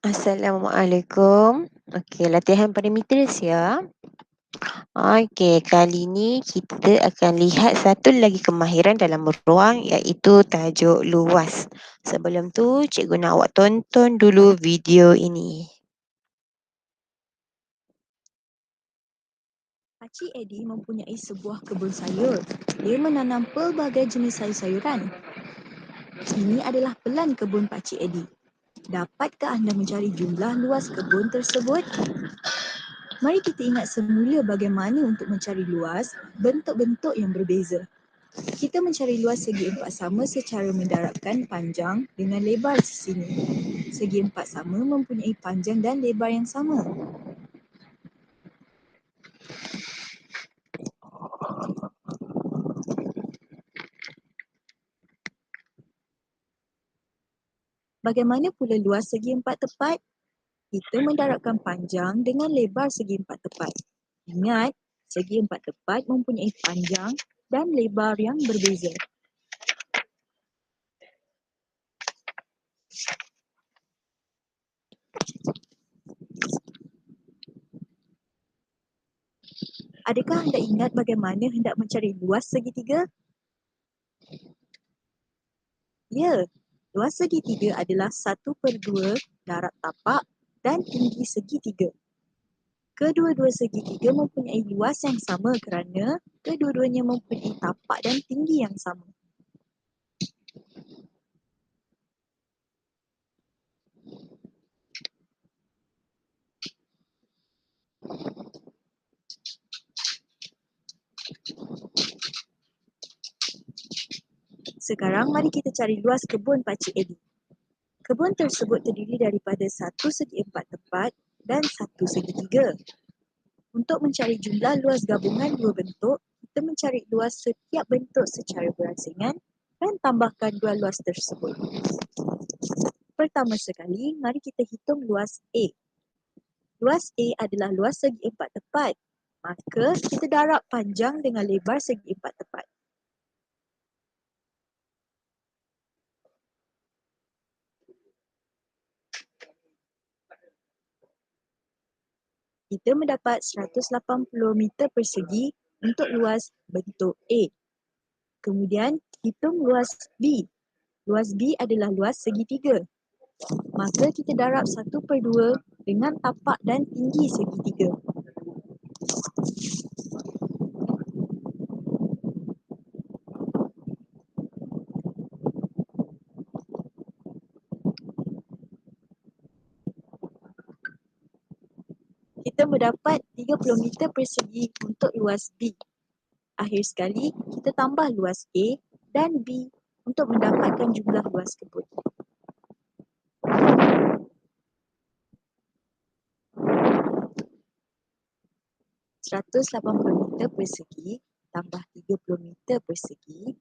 Assalamualaikum. Okey, latihan perimeter ya. Okey, kali ni kita akan lihat satu lagi kemahiran dalam ruang iaitu tajuk luas. Sebelum tu, cikgu nak awak tonton dulu video ini. Pakcik Eddie mempunyai sebuah kebun sayur. Dia menanam pelbagai jenis sayur-sayuran. Ini adalah pelan kebun Pakcik Eddie. Dapatkah anda mencari jumlah luas kebun tersebut? Mari kita ingat semula bagaimana untuk mencari luas bentuk-bentuk yang berbeza. Kita mencari luas segi empat sama secara mendarabkan panjang dengan lebar sesini. Segi empat sama mempunyai panjang dan lebar yang sama. Bagaimana pula luas segi empat tepat? Kita mendarabkan panjang dengan lebar segi empat tepat. Ingat, segi empat tepat mempunyai panjang dan lebar yang berbeza. Adakah anda ingat bagaimana hendak mencari luas segitiga? Ya, luas segitiga adalah 1/2 darab tapak dan tinggi segitiga. Kedua-dua segitiga mempunyai luas yang sama kerana kedua-duanya mempunyai tapak dan tinggi yang sama. Sekarang mari kita cari luas kebun Pakcik Eddie. Kebun tersebut terdiri daripada satu segi empat tepat dan satu segitiga. Untuk mencari jumlah luas gabungan dua bentuk, kita mencari luas setiap bentuk secara berasingan dan tambahkan dua luas tersebut. Pertama sekali, mari kita hitung luas A. Luas A adalah luas segi empat tepat. Maka kita darab panjang dengan lebar segi empat tepat. Kita mendapat 180 meter persegi untuk luas bentuk A. Kemudian, hitung luas B. Luas B adalah luas segitiga. Maka kita darab 1/2 dengan tapak dan tinggi segitiga. Kita mendapat 30 meter persegi untuk luas B. Akhir sekali, kita tambah luas A dan B untuk mendapatkan jumlah luas kebun. ...180 meter persegi tambah 30 meter persegi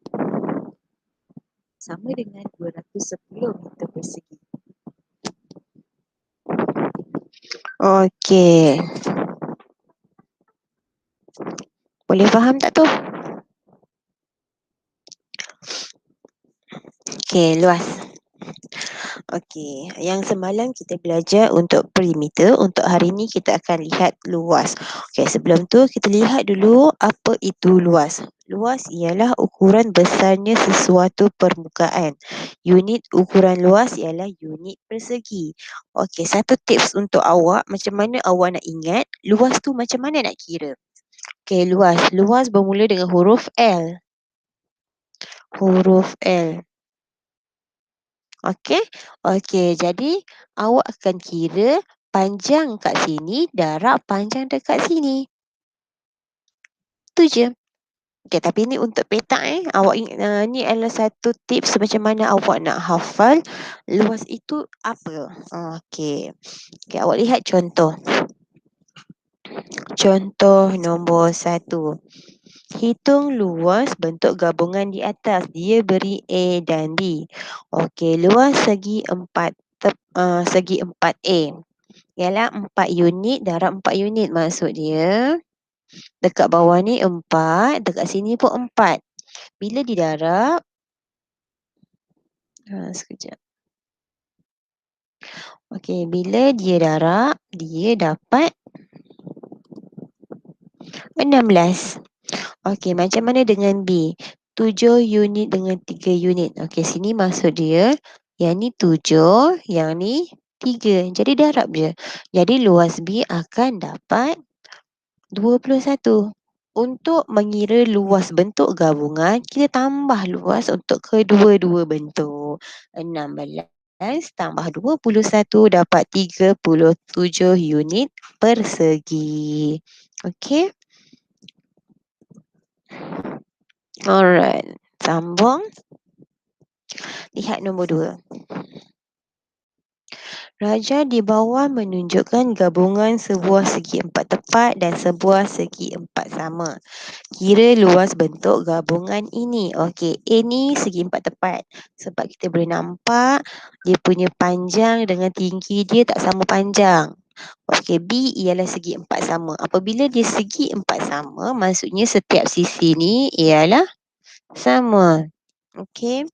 sama dengan 210 meter persegi. Okey. Boleh faham tak tu? Okey, luas. Okey, yang semalam kita belajar untuk perimeter, untuk hari ni kita akan lihat luas. Okey, sebelum tu kita lihat dulu apa itu luas. Luas ialah ukuran besarnya sesuatu permukaan. Unit ukuran luas ialah unit persegi. Okey, satu tips untuk awak, macam mana awak nak ingat luas tu macam mana nak kira. Okey, luas. Luas bermula dengan huruf L. Huruf L. Okey. Okey, jadi awak akan kira panjang kat sini darab panjang dekat sini. Tu je. Okey, tapi ni untuk petak Awak ni adalah satu tips macam mana awak nak hafal luas itu apa. Okey. Okey, awak lihat contoh. Contoh nombor 1. Hitung luas bentuk gabungan di atas. Dia beri A dan B. Okey, luas segi 4 segi 4A ialah 4 unit darab 4 unit. Maksud dia dekat bawah ni 4, dekat sini pun 4. Bila didarab sekejap. Okey, bila dia darab, dia dapat 16. Okey, macam mana dengan B? 7 unit dengan 3 unit. Okey, sini maksud dia, yang ni 7, yang ni 3. Jadi darab je. Jadi luas B akan dapat 21. Untuk mengira luas bentuk gabungan, kita tambah luas untuk kedua-dua bentuk. 16 tambah 21 dapat 37 unit persegi. Okey? Alright. Sambung. Lihat nombor 2. Raja di bawah menunjukkan gabungan sebuah segi empat tepat dan sebuah segi empat sama. Kira luas bentuk gabungan ini. Okey, A ni segi empat tepat. Sebab kita boleh nampak dia punya panjang dengan tinggi dia tak sama panjang. Okey, B ialah segi empat sama. Apabila dia segi empat sama, maksudnya setiap sisi ni ialah sama. Okey.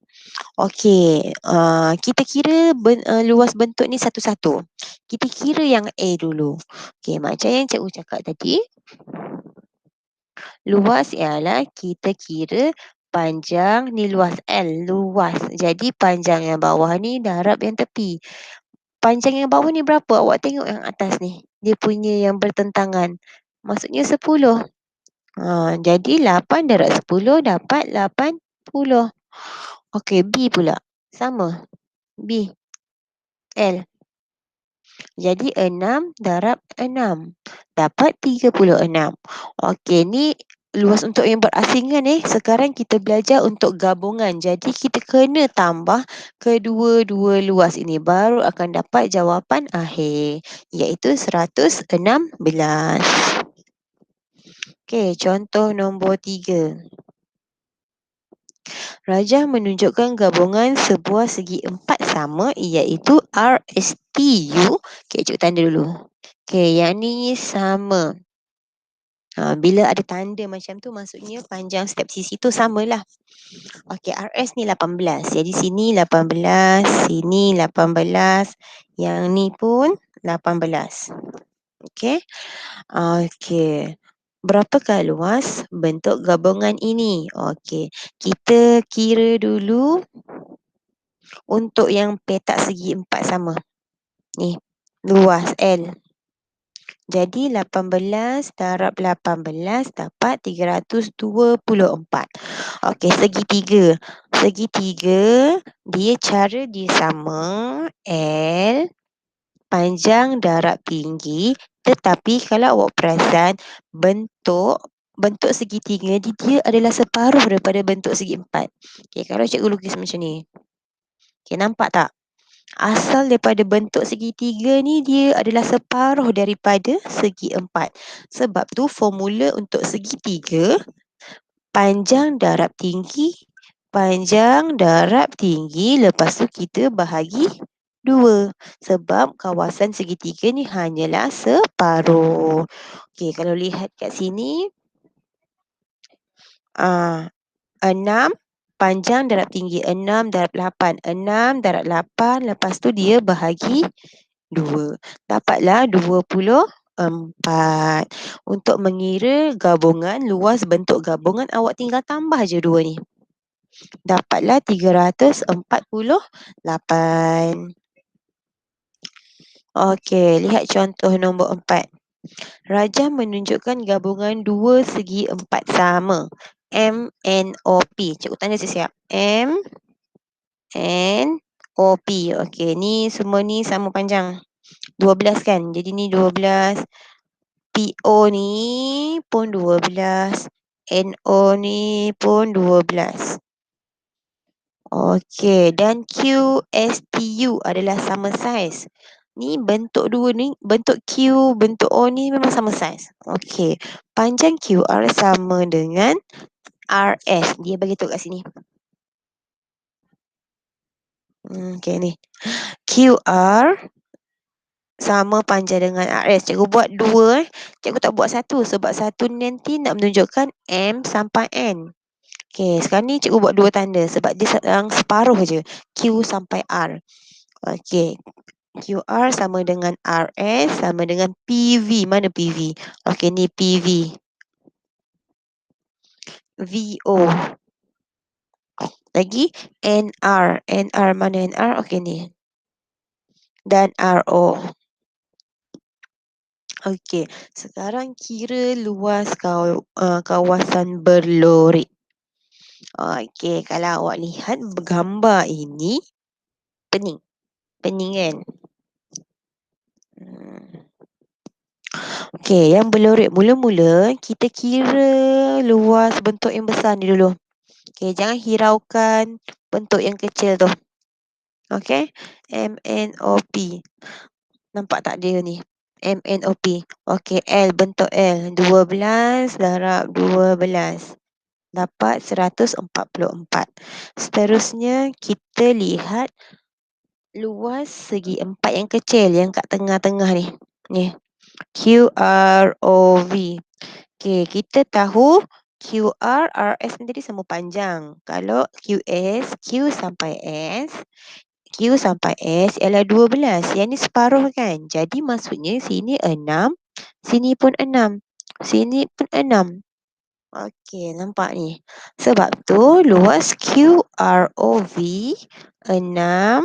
Okey, kita kira luas bentuk ni satu-satu. Kita kira yang A dulu. Okey, macam yang cikgu cakap tadi, luas ialah kita kira panjang ni luas L, luas. Jadi panjang yang bawah ni darab yang tepi. Panjang yang bawah ni berapa? Awak tengok yang atas ni. Dia punya yang bertentangan. Maksudnya 10. Jadi 8 darab 10 dapat 80. Okey, B pula. Sama. B, L. Jadi 6 darab 6. Dapat 36. Okey, ni luas untuk yang berasingan Sekarang kita belajar untuk gabungan. Jadi kita kena tambah kedua-dua luas ini. Baru akan dapat jawapan akhir. Iaitu 116. Okey, contoh nombor 3. Rajah menunjukkan gabungan sebuah segi empat sama iaitu RSTU. Okey, cikgu tanda dulu. Okey, yang ni sama. Bila ada tanda macam tu maksudnya panjang setiap sisi tu samalah. Okey, RS ni 18. Jadi sini 18, sini 18, yang ni pun 18. Okey. Okey. Berapakah luas bentuk gabungan ini? Okey, kita kira dulu untuk yang petak segi empat sama. Ni, luas L. Jadi 18 darab 18 dapat 324. Okey, segitiga. Segitiga, cara dia sama. L, panjang darab tinggi. Tetapi kalau awak perasan, bentuk segitiga dia adalah separuh daripada bentuk segi empat. Okey, kalau cikgu lukis macam ni. Okey, nampak tak? Asal daripada bentuk segitiga ni dia adalah separuh daripada segi empat. Sebab tu formula untuk segitiga, panjang darab tinggi, panjang darab tinggi, lepas tu kita bahagi 2. Sebab kawasan segitiga ni hanyalah separuh. Okey, kalau lihat kat sini, 6 panjang darab tinggi, 6 darab 8, 6 darab 8, lepas tu dia bahagi 2. Dapatlah 24. Untuk mengira gabungan, luas bentuk gabungan, awak tinggal tambah je 2 ni. Dapatlah 348. Okey, lihat contoh nombor 4. Rajah menunjukkan gabungan dua segi empat sama. MNOP. Cikgu tanda siap-siap. MNOP. Okey, ni semua ni sama panjang. 12 kan? Jadi ni 12. PO ni pun 12. NO ni pun 12. Okey, dan QSTU adalah sama saiz. Ni bentuk dua ni, bentuk Q, bentuk O ni memang sama saiz. Okey, panjang QR sama dengan RS. Dia bagi tahu kat sini. Okey ni. QR sama panjang dengan RS. Cikgu buat 2 Cikgu tak buat 1 sebab 1 nanti nak menunjukkan M sampai N. Okey, sekarang ni cikgu buat 2 tanda sebab dia separuh je. Q sampai R. Okey. QR sama dengan RS sama dengan PV. Mana PV? Okey, ni PV. VO. Lagi NR. NR mana NR? Okey ni. Dan RO. Okey, sekarang kira luas kawasan berlori. Okey, kalau awak lihat gambar ini pening. Pening kan? Okey, yang berlori mula-mula kita kira luas bentuk yang besar ni dulu. Okey, jangan hiraukan bentuk yang kecil tu. Okey, MNOP. Nampak tak dia ni? MNOP. Okey, L bentuk L. 12 darab 12. Dapat 144. Seterusnya kita lihat luas segi empat yang kecil yang kat tengah-tengah ni. Ni. QROV. Okey, kita tahu QR, RS ni tadi sama panjang. Kalau QS, Q sampai S, Q sampai S ialah 12. Yang ni separuh kan? Jadi maksudnya sini 6, sini pun 6. Sini pun 6. Okey, nampak ni. Sebab tu luas QROV 6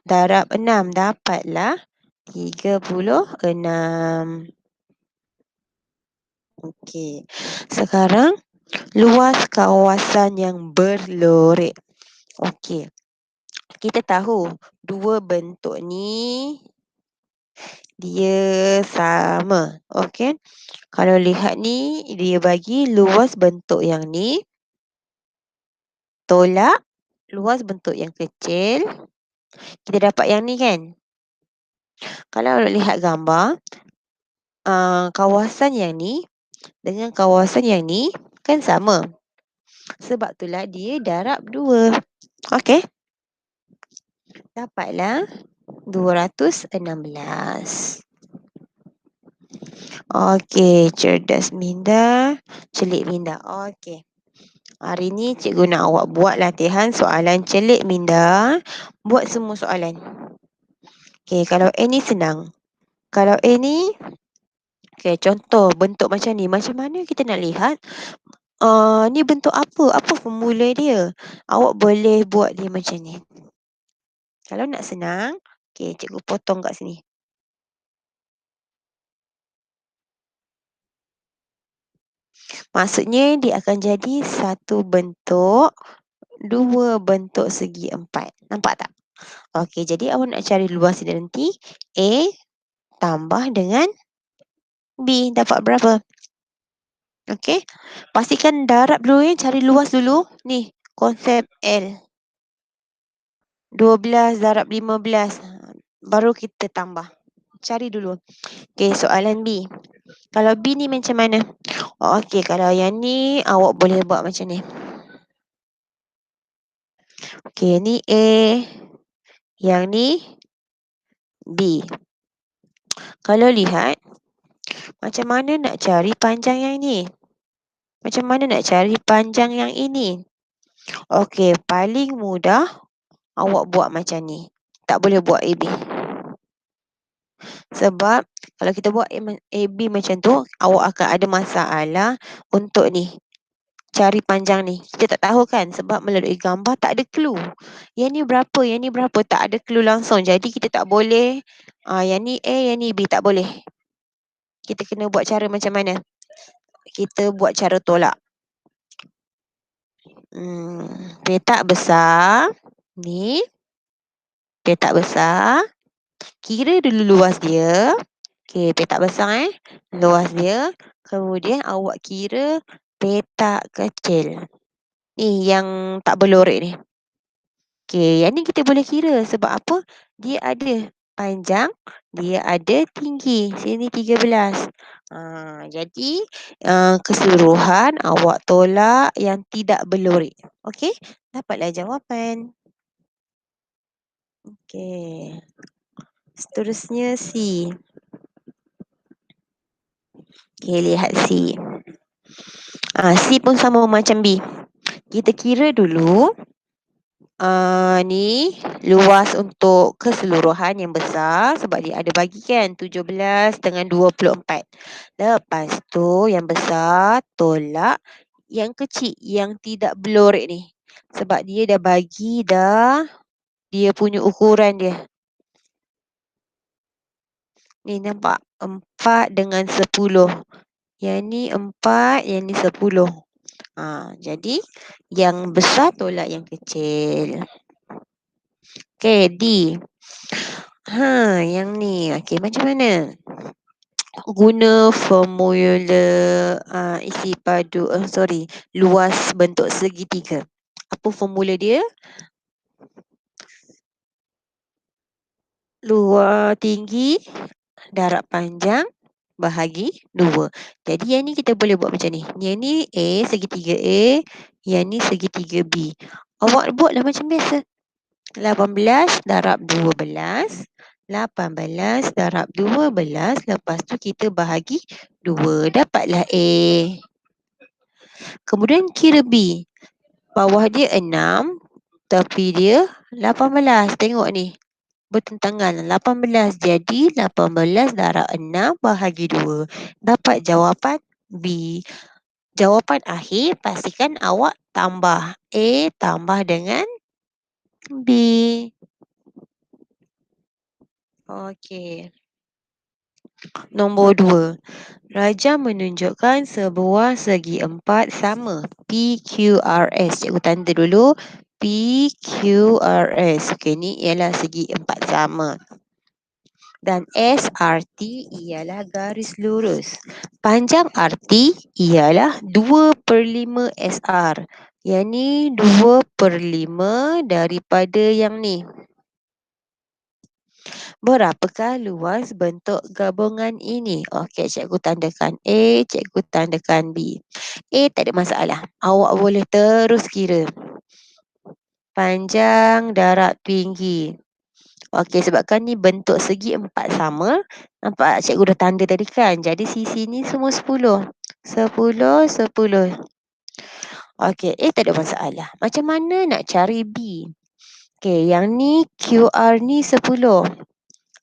darab 6 dapatlah 36. Okey. Sekarang luas kawasan yang berlorek. Okey. Kita tahu dua bentuk ni dia sama. Okey. Kalau lihat ni dia bagi luas bentuk yang ni tolak luas bentuk yang kecil. Kita dapat yang ni kan? Kalau lihat gambar kawasan yang ni dengan kawasan yang ni kan sama. Sebab itulah dia darab 2. Okey. Dapatlah 216. Okey, cerdas Minda, celik Minda. Okey. Hari ni cikgu nak awak buat latihan soalan celik Minda. Buat semua soalan. Okey, kalau A ni senang. Kalau A ni, okey, contoh bentuk macam ni. Macam mana kita nak lihat ni bentuk apa? Apa formula dia? Awak boleh buat dia macam ni. Kalau nak senang, okey, cikgu potong kat sini. Maksudnya dia akan jadi satu bentuk, dua bentuk segi empat. Nampak tak? Okey, jadi awak nak cari luas dia nanti. A tambah dengan B. Dapat berapa? Okey. Pastikan darab dulu ya. Cari luas dulu. Ni, konsep L. 12 darab 15. Baru kita tambah. Cari dulu. Okey, soalan B. Kalau B ni macam mana? Okey, kalau yang ni awak boleh buat macam ni. Okey, ni A. Yang ni B. Kalau lihat, macam mana nak cari panjang yang ni? Macam mana nak cari panjang yang ini? Okey, paling mudah awak buat macam ni. Tak boleh buat AB. Sebab kalau kita buat AB macam tu, awak akan ada masalah untuk ni. Cari panjang ni. Kita tak tahu kan sebab melalui gambar tak ada clue. Yang ni berapa, yang ni berapa. Tak ada clue langsung. Jadi kita tak boleh. Yang ni A, yang ni B. Tak boleh. Kita kena buat cara macam mana? Kita buat cara tolak. Petak besar. Ni. Petak besar. Kira dulu luas dia. Okey, petak besar luas dia. Kemudian awak kira petak kecil. Ni yang tak berlorek ni. Okey, yang ni kita boleh kira sebab apa? Dia ada panjang, dia ada tinggi. Sini 13. Jadi keseluruhan awak tolak yang tidak berlorek. Okey, dapatlah jawapan. Okey. Seterusnya C. Okey, lihat C. C pun sama macam B. Kita kira dulu Ni luas untuk keseluruhan yang besar sebab dia ada bagi kan 17 dengan 24. Lepas tu yang besar tolak yang kecil yang tidak berlorek ni. Sebab dia dah bagi dah dia punya ukuran dia. Ni nampak 4 dengan 10. Yang ni 4, yang ni 10. Jadi yang besar tolak yang kecil. Okey, D. Yang ni. Okey, macam mana? Guna formula isi padu, luas bentuk segitiga. Apa formula dia? Luar tinggi darab panjang bahagi 2. Jadi yang ni kita boleh buat macam ni. Yang ni A, segitiga A. Yang ni segitiga B. Awak buatlah macam biasa. 18 darab 12. 18 darab 12. Lepas tu kita bahagi 2. Dapatlah A. Kemudian kira B. Bawah dia 6. Tepi dia 18. Tengok ni. Bertentangan 18 jadi 18 darab 6 bahagi 2. Dapat jawapan B. Jawapan akhir pastikan awak tambah A tambah dengan B. Okey. Nombor 2. Raja menunjukkan sebuah segi empat sama PQRS. Cikgu tanda dulu PQRS. Okey, ni ialah segi empat sama. Dan SRT ialah garis lurus. Panjang RT ialah 2/5 SR. Yang ni 2/5 daripada yang ni. Berapakah luas bentuk gabungan ini? Okey, cikgu tandakan A, cikgu tandakan B. A tak ada masalah. Awak boleh terus kira. Panjang darab tinggi. Okey, sebabkan ni bentuk segi empat sama. Nampak cikgu dah tanda tadi kan? Jadi sisi ni semua 10. 10, 10. Okey, tak ada masalah. Macam mana nak cari B? Okey, yang ni QR ni 10.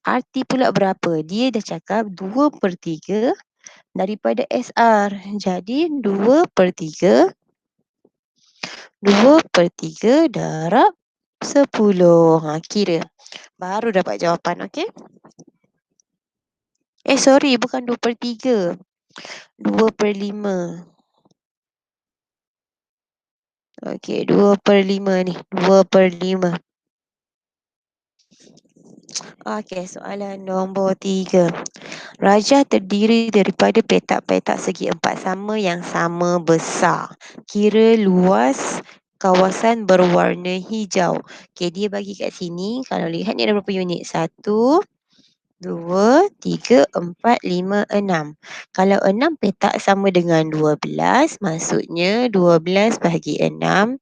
RT pula berapa? Dia dah cakap 2/3 daripada SR. Jadi 2/3. 2/3 darab 10. Kira. Baru dapat jawapan, okey? Sorry, bukan 2/3. 2/5. Okey, 2/5 ni. 2/5. Okey, soalan nombor 3. Raja terdiri daripada petak-petak segi empat sama yang sama besar. Kira luas kawasan berwarna hijau. Okey, dia bagi kat sini. Kalau lihat ni ada berapa unit? 1, 2, 3, 4, 5, 6. Kalau 6 petak sama dengan 12, maksudnya 12 bahagi 6,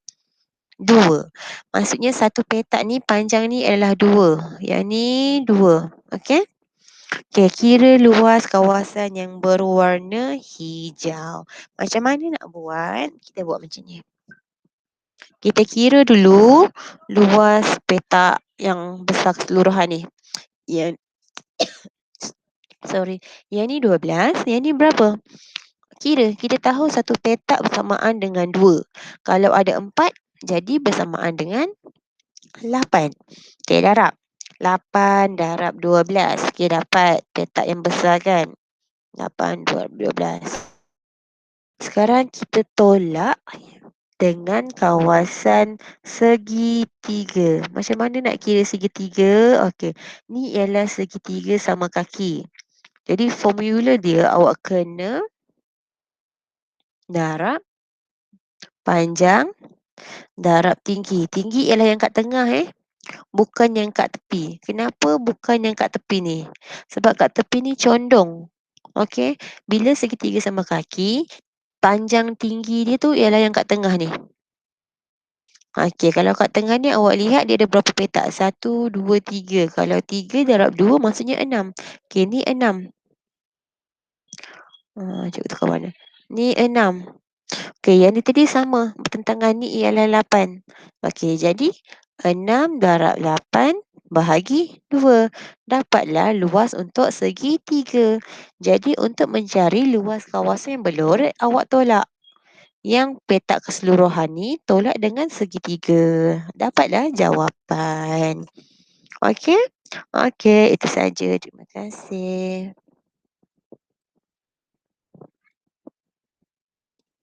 2. Maksudnya satu petak ni panjang ni adalah 2. Yang ni 2. Okey? Okey, kira luas kawasan yang berwarna hijau. Macam mana nak buat? Kita buat macam ni. Kita kira dulu luas petak yang besar keseluruhan ni. Yang Yang ni 12, yang ni berapa? Kira, kita tahu satu petak bersamaan dengan 2. Kalau ada 4, jadi bersamaan dengan 8. Okey, darab. 8 darab 12. Okey, dapat petak yang besar kan? 8 darab 12. Sekarang kita tolak dengan kawasan segitiga. Macam mana nak kira segitiga? Okey, ni ialah segitiga sama kaki. Jadi formula dia awak kena darab panjang darab tinggi. Tinggi ialah yang kat tengah bukan yang kat tepi. Kenapa bukan yang kat tepi ni? Sebab kat tepi ni condong. Okey, bila segitiga sama kaki, panjang tinggi dia tu ialah yang kat tengah ni. Okey, kalau kat tengah ni awak lihat dia ada berapa petak? 1, 2, 3. Kalau 3 darab 2 maksudnya 6. Okey, ni 6. Cikgu tukar warna. Ni 6. Okey, yang ni tadi sama. Bertentangan ni ialah 8. Okey, jadi 6 darab 8 bahagi 2. Dapatlah luas untuk segitiga. Jadi untuk mencari luas kawasan yang berlorot, awak tolak. Yang petak keseluruhan ni tolak dengan segitiga. Dapatlah jawapan. Okey? Okey, itu saja. Terima kasih.